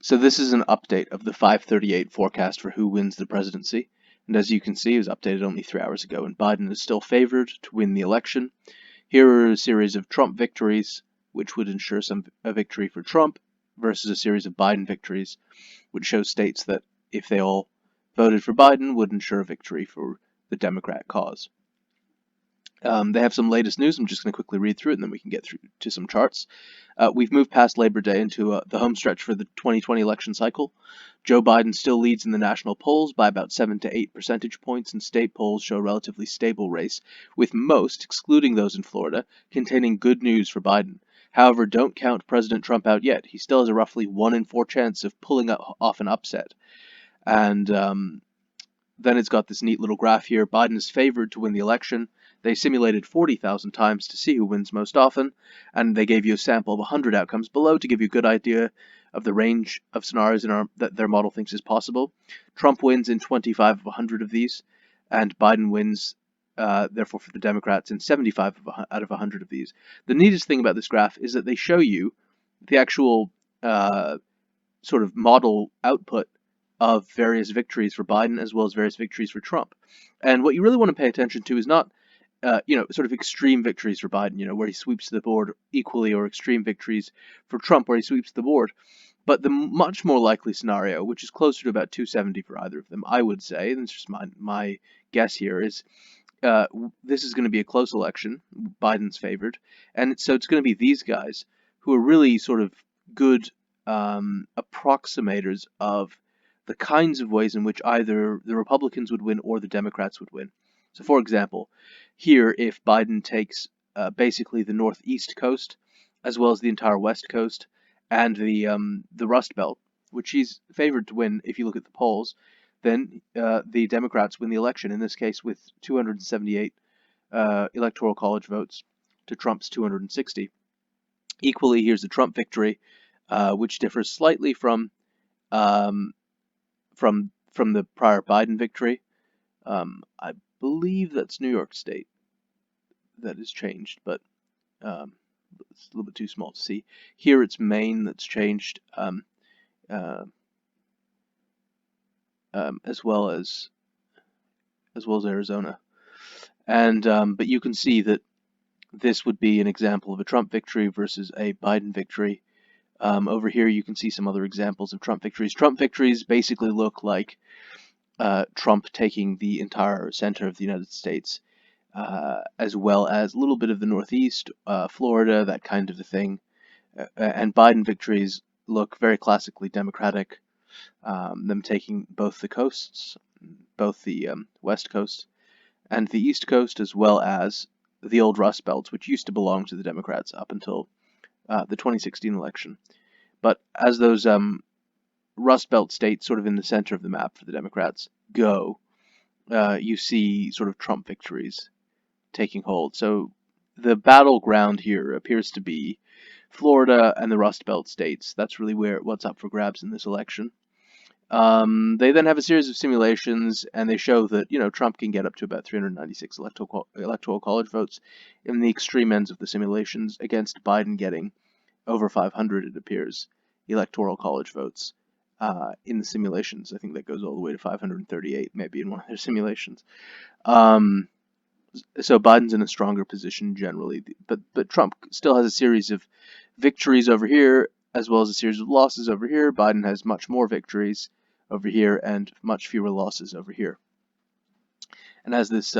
So this is an update of the 538 forecast for who wins the presidency. And as you can see, it was updated only 3 hours ago, and Biden is still favored to win the election. Here are a series of Trump victories, which would ensure a victory for Trump, versus a series of Biden victories, which shows states that if they all voted for Biden, would ensure a victory for the Democrat cause. They have some latest news. I'm just going to quickly read through it, and then we can get through to some charts. We've moved past Labor Day into the home stretch for the 2020 election cycle. Joe Biden still leads in the national polls by about 7 to 8 percentage points, and state polls show a relatively stable race, with most, excluding those in Florida, containing good news for Biden. However, don't count President Trump out yet. He still has a roughly 1 in 4 chance of pulling off an upset. And then it's got this neat little graph here. Biden is favored to win the election. They simulated 40,000 times to see who wins most often, and they gave you a sample of 100 outcomes below to give you a good idea of the range of scenarios that their model thinks is possible. Trump wins in 25 of 100 of these, and Biden wins, therefore, for the Democrats in 75 out of 100 of these. The neatest thing about this graph is that they show you the actual sort of model output of various victories for Biden as well as various victories for Trump. And what you really want to pay attention to is not sort of extreme victories for Biden, where he sweeps the board equally, or extreme victories for Trump, where he sweeps the board. But the much more likely scenario, which is closer to about 270 for either of them, I would say, and it's just my guess here, is this is going to be a close election. Biden's favored. And so it's going to be these guys who are really sort of good approximators of the kinds of ways in which either the Republicans would win or the Democrats would win. So, for example, here, if Biden takes basically the northeast coast, as well as the entire west coast, and the Rust Belt, which he's favored to win if you look at the polls, then the Democrats win the election, in this case with 278 electoral college votes to Trump's 260. Equally, here's the Trump victory, which differs slightly from the prior Biden victory. I believe that's New York State that has changed, but it's a little bit too small to see. Here it's Maine that's changed, as well as Arizona. And but you can see that this would be an example of a Trump victory versus a Biden victory. Over here you can see some other examples of Trump victories. Trump victories basically look like Trump taking the entire center of the United States, as well as a little bit of the Northeast, Florida, that kind of a thing. And Biden victories look very classically Democratic, them taking both the coasts, both the West Coast and the East Coast, as well as the old Rust Belts, which used to belong to the Democrats up until the 2016 election. But as those Rust Belt states sort of in the center of the map for the Democrats go, you see sort of Trump victories taking hold. So the battleground here appears to be Florida and the Rust Belt states. That's really what's up for grabs in this election. They then have a series of simulations, and they show that Trump can get up to about 396 electoral college votes in the extreme ends of the simulations, against Biden getting over 500, it appears, electoral college votes in the simulations. I think that goes all the way to 538, maybe, in one of their simulations. So Biden's in a stronger position generally, but Trump still has a series of victories over here, as well as a series of losses over here. Biden has much more victories over here and much fewer losses over here. And as this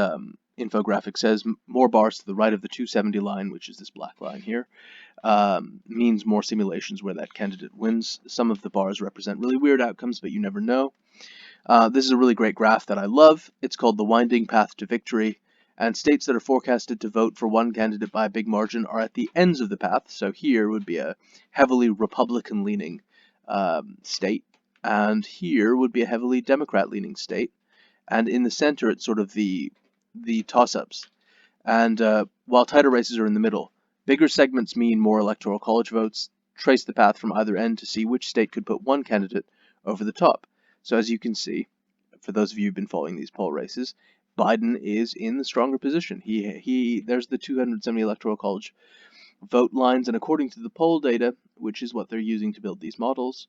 infographic says, more bars to the right of the 270 line, which is this black line here, means more simulations where that candidate wins. Some of the bars represent really weird outcomes, but you never know. This is a really great graph that I love. It's called the winding path to victory, and states that are forecasted to vote for one candidate by a big margin are at the ends of the path. So here would be a heavily Republican-leaning state, and here would be a heavily Democrat-leaning state, and in the center it's sort of the toss-ups. And while tighter races are in the middle, bigger segments mean more electoral college votes. Trace the path from either end to see which state could put one candidate over the top. So as you can see, for those of you who've been following these poll races, Biden is in the stronger position. There's the 270 electoral college vote lines, and according to the poll data, which is what they're using to build these models,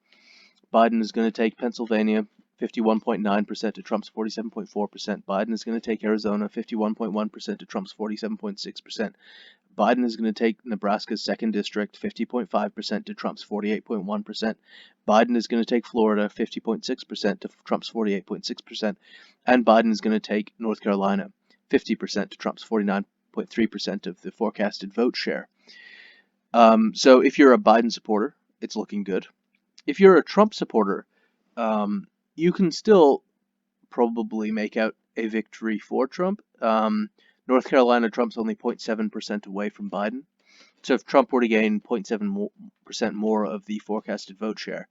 Biden is going to take Pennsylvania 51.9% to Trump's 47.4%. Biden is going to take Arizona 51.1% to Trump's 47.6%. Biden is going to take Nebraska's 2nd District 50.5% to Trump's 48.1%. Biden is going to take Florida 50.6% to Trump's 48.6%. And Biden is going to take North Carolina 50% to Trump's 49.3% of the forecasted vote share. So if you're a Biden supporter, it's looking good. If you're a Trump supporter, you can still probably make out a victory for Trump. North Carolina, Trump's only 0.7% away from Biden. So if Trump were to gain 0.7% more of the forecasted vote share,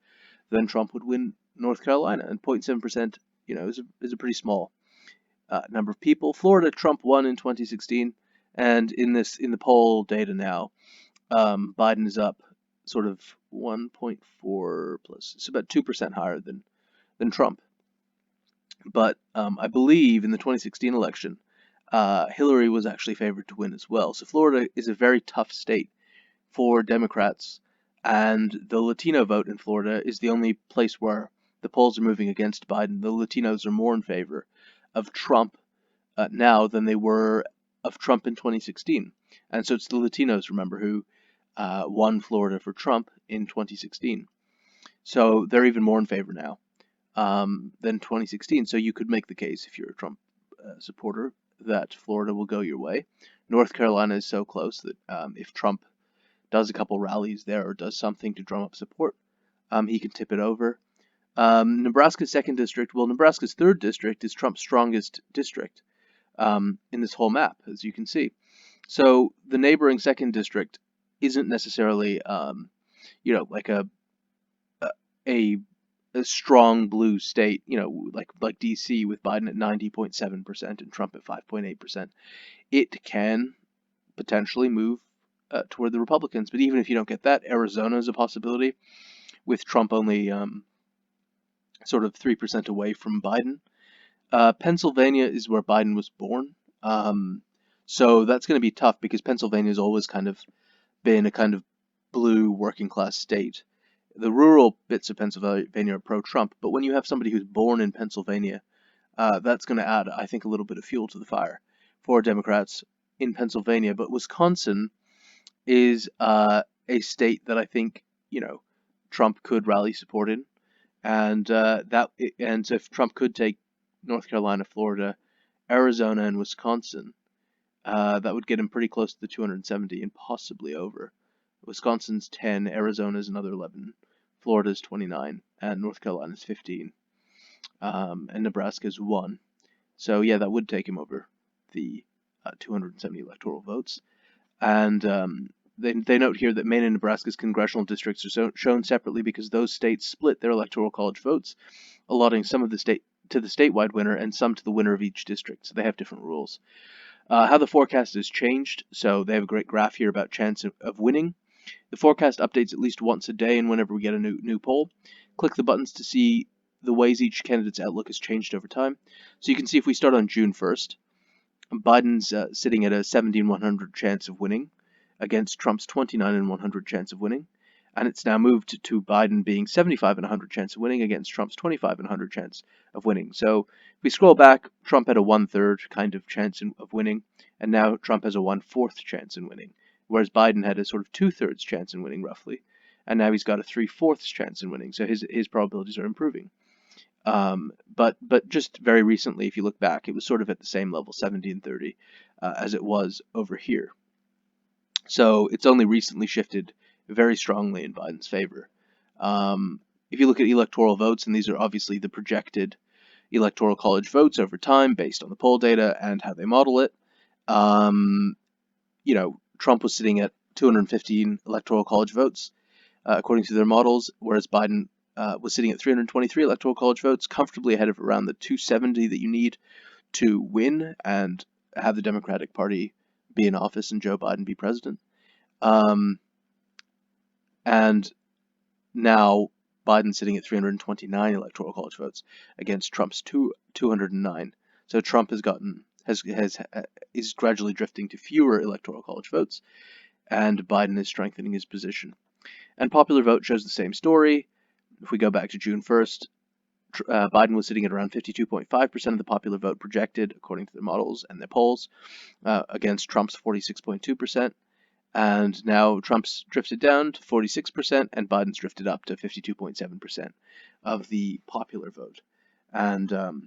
then Trump would win North Carolina. And 0.7%, is a pretty small number of people. Florida, Trump won in 2016, and in the poll data now, Biden is up sort of 1.4 plus. It's about 2% higher than Trump. But I believe in the 2016 election, Hillary was actually favored to win as well. So Florida is a very tough state for Democrats, and the Latino vote in Florida is the only place where the polls are moving against Biden. The Latinos are more in favor of Trump now than they were of Trump in 2016. And so it's the Latinos, remember, who won Florida for Trump in 2016. So they're even more in favor now than 2016. So you could make the case, if you're a Trump supporter, that Florida will go your way. North Carolina is so close that if Trump does a couple rallies there or does something to drum up support, he can tip it over. Nebraska's 2nd District, well, Nebraska's 3rd District is Trump's strongest district in this whole map, as you can see. So the neighboring 2nd District isn't necessarily, like a strong blue state, like DC with Biden at 90.7% and Trump at 5.8%. It can potentially move toward the Republicans, but even if you don't get that, Arizona is a possibility, with Trump only sort of 3% away from Biden. Pennsylvania is where Biden was born, so that's going to be tough because Pennsylvania has always kind of been a kind of blue working class state. The rural bits of Pennsylvania are pro-Trump, but when you have somebody who's born in Pennsylvania, that's going to add, I think, a little bit of fuel to the fire for Democrats in Pennsylvania. But Wisconsin is a state that I think, Trump could rally support in, and so if Trump could take North Carolina, Florida, Arizona, and Wisconsin, that would get him pretty close to the 270 and possibly over. Wisconsin's 10, Arizona's another 11, Florida's 29, and North Carolina's 15, and Nebraska's 1. So yeah, that would take him over the 270 electoral votes. And they note here that Maine and Nebraska's congressional districts are shown separately because those states split their electoral college votes, allotting some of the state to the statewide winner and some to the winner of each district. So they have different rules. How the forecast has changed. So they have a great graph here about chance of winning. The forecast updates at least once a day, and whenever we get a new poll, click the buttons to see the ways each candidate's outlook has changed over time. So you can see if we start on June 1st, Biden's sitting at a 17-100 chance of winning against Trump's 29-100 chance of winning, and it's now moved to Biden being 75-100 chance of winning against Trump's 25-100 chance of winning. So if we scroll back, Trump had a 1/3 kind of chance of winning, and now Trump has a 1/4 chance in winning, whereas Biden had a sort of 2/3 chance in winning roughly, and now he's got a 3/4 chance in winning. So his probabilities are improving. But just very recently, if you look back, it was sort of at the same level, 70-30, as it was over here. So it's only recently shifted very strongly in Biden's favor. If you look at electoral votes, and these are obviously the projected electoral college votes over time based on the poll data and how they model it, Trump was sitting at 215 electoral college votes, according to their models, whereas Biden was sitting at 323 electoral college votes, comfortably ahead of around the 270 that you need to win and have the Democratic Party be in office and Joe Biden be president. And now Biden's sitting at 329 electoral college votes against Trump's 209. So Trump is gradually drifting to fewer electoral college votes, and Biden is strengthening his position. And popular vote shows the same story. if we go back to June 1st, Biden was sitting at around 52.5% of the popular vote projected, according to the models and the polls, against Trump's 46.2%. And now Trump's drifted down to 46%, and Biden's drifted up to 52.7% of the popular vote. And of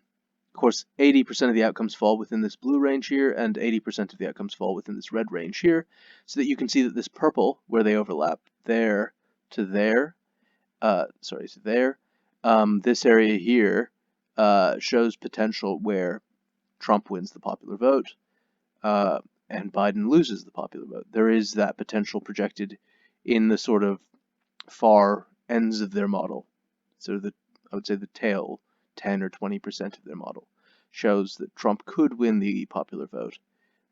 course, 80% of the outcomes fall within this blue range here, and 80% of the outcomes fall within this red range here, so that you can see that this purple, where they overlap, there to there, to there, this area here shows potential where Trump wins the popular vote, and Biden loses the popular vote. There is that potential projected in the sort of far ends of their model. So I would say the tail 10 or 20% of their model shows that Trump could win the popular vote,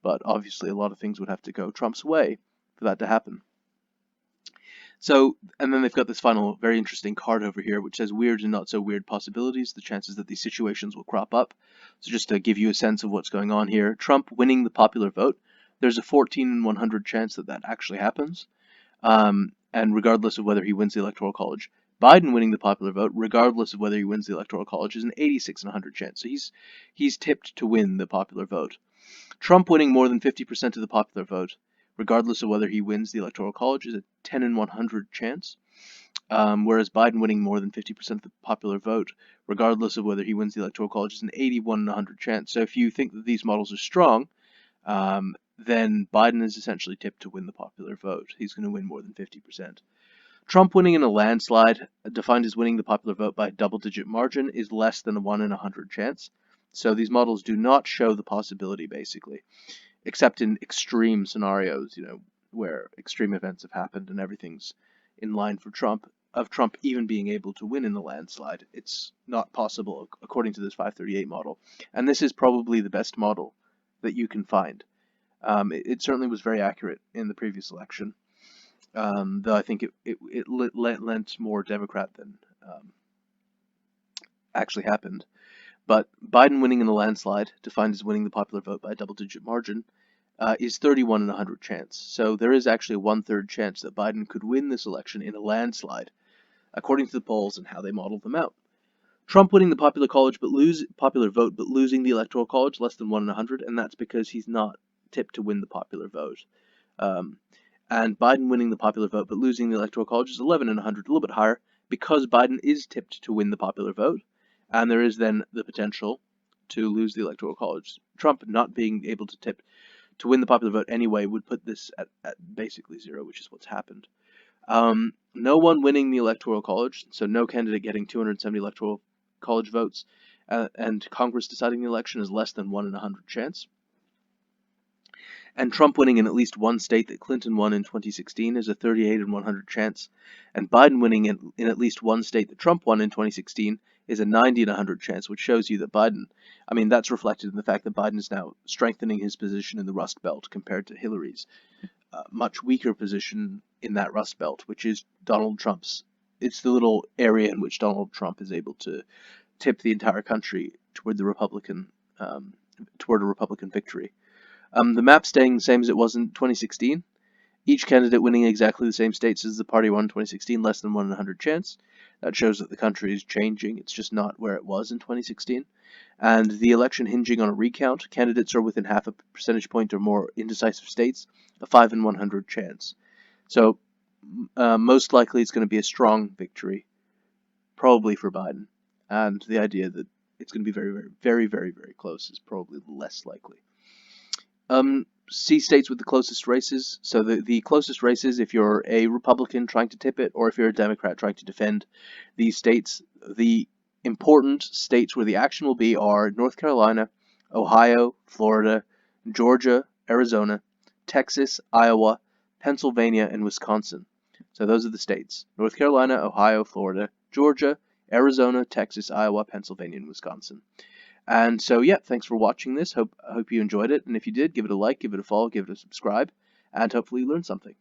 but obviously a lot of things would have to go Trump's way for that to happen. So, and then they've got this final very interesting card over here, which says weird and not so weird possibilities, the chances that these situations will crop up. So just to give you a sense of what's going on here, Trump winning the popular vote, there's a 14 in 100 chance that that actually happens. And regardless of whether he wins the Electoral College, Biden winning the popular vote, regardless of whether he wins the Electoral College, is an 86 in 100 chance. So he's tipped to win the popular vote. Trump winning more than 50% of the popular vote, regardless of whether he wins the Electoral College, is a 10 in 100 chance, whereas Biden winning more than 50% of the popular vote, regardless of whether he wins the Electoral College, is an 81 in 100 chance. So if you think that these models are strong, then Biden is essentially tipped to win the popular vote. He's going to win more than 50%. Trump winning in a landslide, defined as winning the popular vote by a double-digit margin, is less than a 1 in 100 chance. So these models do not show the possibility, basically, except in extreme scenarios, where extreme events have happened and everything's in line for Trump, of Trump even being able to win in the landslide. It's not possible, according to this 538 model. And this is probably the best model that you can find. It certainly was very accurate in the previous election, though I think it lent more Democrat than actually happened. But Biden winning in a landslide, defined as winning the popular vote by a double-digit margin, is 31 in 100 chance. So there is actually a 1/3 chance that Biden could win this election in a landslide, according to the polls and how they modeled them out. Trump winning the popular vote but losing the Electoral College, less than 1 in 100, and that's because he's not tipped to win the popular vote. And Biden winning the popular vote but losing the Electoral College is 11 in 100, a little bit higher, because Biden is tipped to win the popular vote, and there is then the potential to lose the Electoral College. Trump not being able to tip to win the popular vote anyway would put this at basically zero, which is what's happened. No one winning the Electoral College, so no candidate getting 270 Electoral College votes, and Congress deciding the election is less than 1 in 100 chance. And Trump winning in at least one state that Clinton won in 2016 is a 38 in 100 chance, and Biden winning in at least one state that Trump won in 2016 is a 90 in 100 chance, which shows you that Biden, that's reflected in the fact that Biden is now strengthening his position in the Rust Belt compared to Hillary's much weaker position in that Rust Belt, which is Donald Trump's. It's the little area in which Donald Trump is able to tip the entire country toward a Republican victory. The map staying the same as it was in 2016. Each candidate winning exactly the same states as the party won in 2016, less than 1 in 100 chance. That shows that the country is changing. It's just not where it was in 2016. And the election hinging on a recount, candidates are within half a percentage point or more indecisive states, a 5 in 100 chance. So most likely it's going to be a strong victory, probably for Biden. And the idea that it's going to be very, very, very, very, very close is probably less likely. See states with the closest races. So the closest races, if you're a Republican trying to tip it, or if you're a Democrat trying to defend these states, the important states where the action will be are North Carolina, Ohio, Florida, Georgia, Arizona, Texas, Iowa, Pennsylvania, and Wisconsin. So those are the states: North Carolina, Ohio, Florida, Georgia, Arizona, Texas, Iowa, Pennsylvania, and Wisconsin. And so, yeah, thanks for watching this. Hope you enjoyed it. And if you did, give it a like, give it a follow, give it a subscribe, and hopefully you learned something.